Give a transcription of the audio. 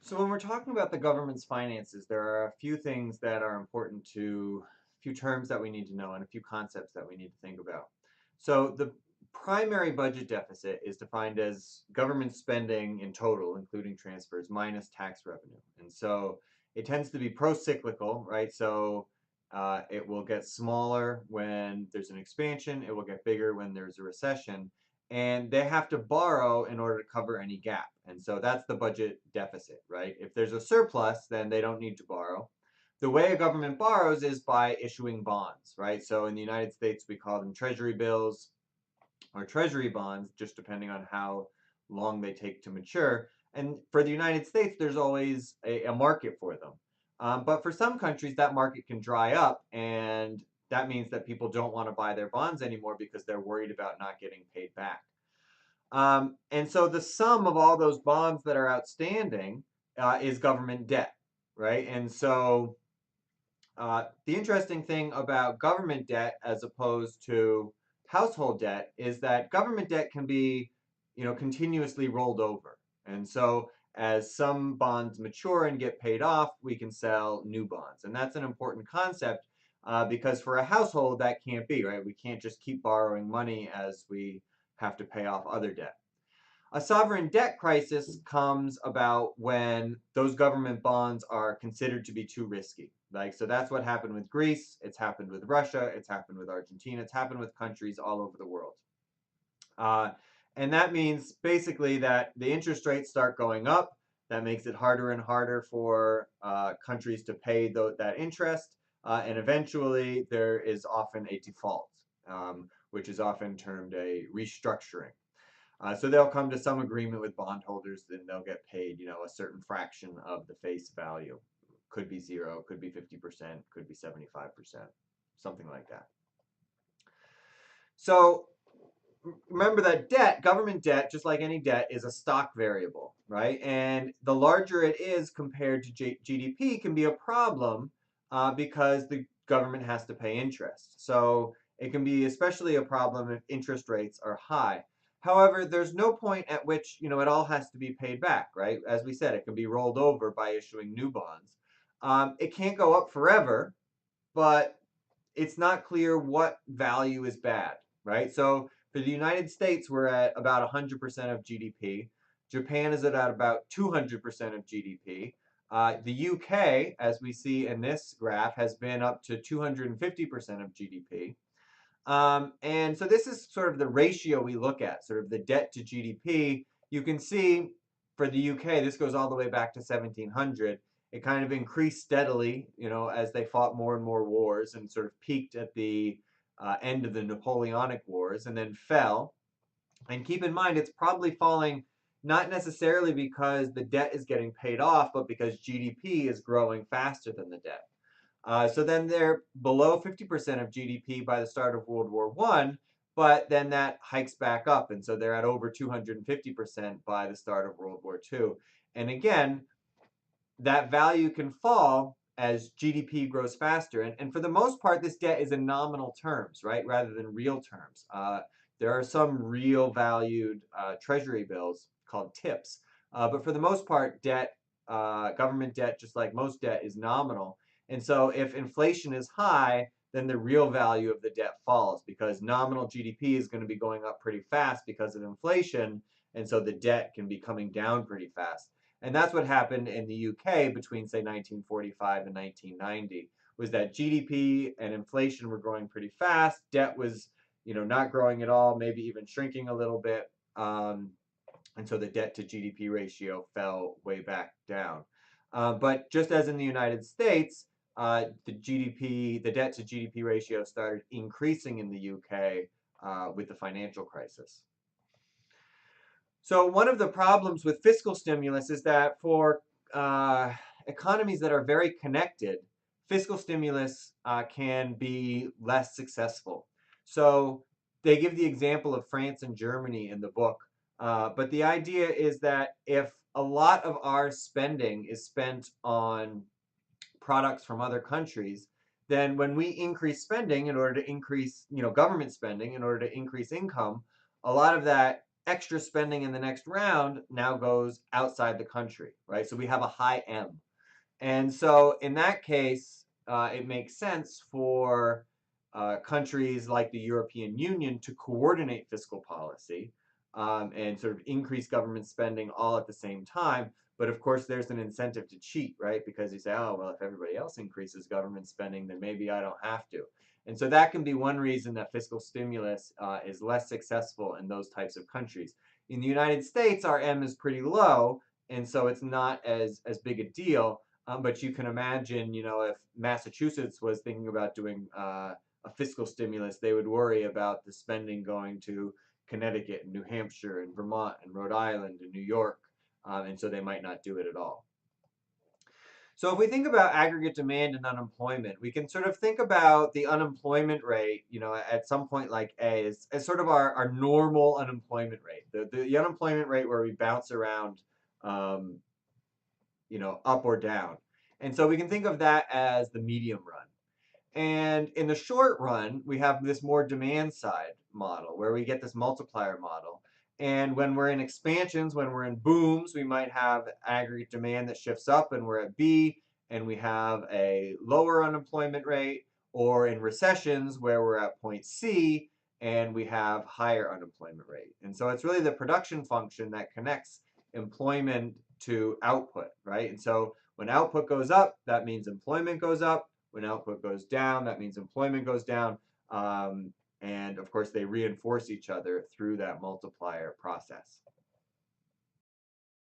So when we're talking about the government's finances, there are a few things that are important to, a few terms that we need to know and a few concepts that we need to think about. So the primary budget deficit is defined as government spending in total, including transfers, minus tax revenue. And so it tends to be pro-cyclical, right? So it will get smaller when there's an expansion, it will get bigger when there's a recession, and they have to borrow in order to cover any gap. And so that's the budget deficit, right? If there's a surplus, then they don't need to borrow. The way a government borrows is by issuing bonds, right? So in the United States, we call them treasury bills or treasury bonds, just depending on how long they take to mature. And for the United States, there's always a market for them. But for some countries, that market can dry up, and that means that people don't want to buy their bonds anymore because they're worried about not getting paid back. And so the sum of all those bonds that are outstanding is government debt, right? And so the interesting thing about government debt as opposed to household debt is that government debt can be, continuously rolled over. And so as some bonds mature and get paid off, we can sell new bonds. And that's an important concept because for a household, that can't be, right? We can't just keep borrowing money as we have to pay off other debt. A sovereign debt crisis comes about when those government bonds are considered to be too risky. Like, so that's what happened with Greece, it's happened with Russia, it's happened with Argentina, it's happened with countries all over the world. Uh, and that means basically that the interest rates start going up. That makes it harder and harder for countries to pay that interest. And eventually, there is often a default, which is often termed a restructuring. So they'll come to some agreement with bondholders, then they'll get paid, a certain fraction of the face value. Could be zero, could be 50%, could be 75%, something like that. So remember that debt, government debt, just like any debt, is a stock variable, right? And the larger it is compared to GDP can be a problem because the government has to pay interest. So it can be especially a problem if interest rates are high. However, there's no point at which, it all has to be paid back, right? As we said, it can be rolled over by issuing new bonds. It can't go up forever, but it's not clear what value is bad, right? So for the United States, we're at about 100% of GDP. Japan is at about 200% of GDP. The UK, as we see in this graph, has been up to 250% of GDP. And so this is sort of the ratio we look at, sort of the debt to GDP. You can see for the UK, this goes all the way back to 1700. It kind of increased steadily, as they fought more and more wars and sort of peaked at the end of the Napoleonic Wars and then fell. And keep in mind, it's probably falling not necessarily because the debt is getting paid off, but because GDP is growing faster than the debt. So then they're below 50% of GDP by the start of World War I, but then that hikes back up. And so they're at over 250% by the start of World War II. And again, that value can fall as GDP grows faster. And for the most part, this debt is in nominal terms, right, rather than real terms. There are some real valued treasury bills called TIPS. But for the most part, government debt, just like most debt, is nominal. And so if inflation is high, then the real value of the debt falls because nominal GDP is going to be going up pretty fast because of inflation. And so the debt can be coming down pretty fast. And that's what happened in the UK between, say, 1945 and 1990, was that GDP and inflation were growing pretty fast. Debt was, not growing at all, maybe even shrinking a little bit. And so the debt to GDP ratio fell way back down. But just as in the United States, the debt to GDP ratio started increasing in the UK with the financial crisis. So one of the problems with fiscal stimulus is that for economies that are very connected, fiscal stimulus can be less successful. So they give the example of France and Germany in the book, but the idea is that if a lot of our spending is spent on products from other countries, then when we increase spending in order to increase, government spending in order to increase income, a lot of that extra spending in the next round now goes outside the country, right? So we have a high M. And so in that case, it makes sense for countries like the European Union to coordinate fiscal policy and sort of increase government spending all at the same time. But of course, there's an incentive to cheat, right? Because you say, oh, well, if everybody else increases government spending, then maybe I don't have to. And so that can be one reason that fiscal stimulus is less successful in those types of countries. In the United States, our M is pretty low, and so it's not as big a deal. But you can imagine, if Massachusetts was thinking about doing a fiscal stimulus, they would worry about the spending going to Connecticut and New Hampshire and Vermont and Rhode Island and New York, and so they might not do it at all. So if we think about aggregate demand and unemployment, we can sort of think about the unemployment rate, at some point like A, as sort of our normal unemployment rate, the unemployment rate where we bounce around um, up or down. And so we can think of that as the medium run. And in the short run, we have this more demand side model where we get this multiplier model. And when we're in expansions, when we're in booms, we might have aggregate demand that shifts up and we're at B and we have a lower unemployment rate, or in recessions where we're at point C and we have higher unemployment rate. And so it's really the production function that connects employment to output, right? And so when output goes up, that means employment goes up. When output goes down, that means employment goes down. And of course, they reinforce each other through that multiplier process.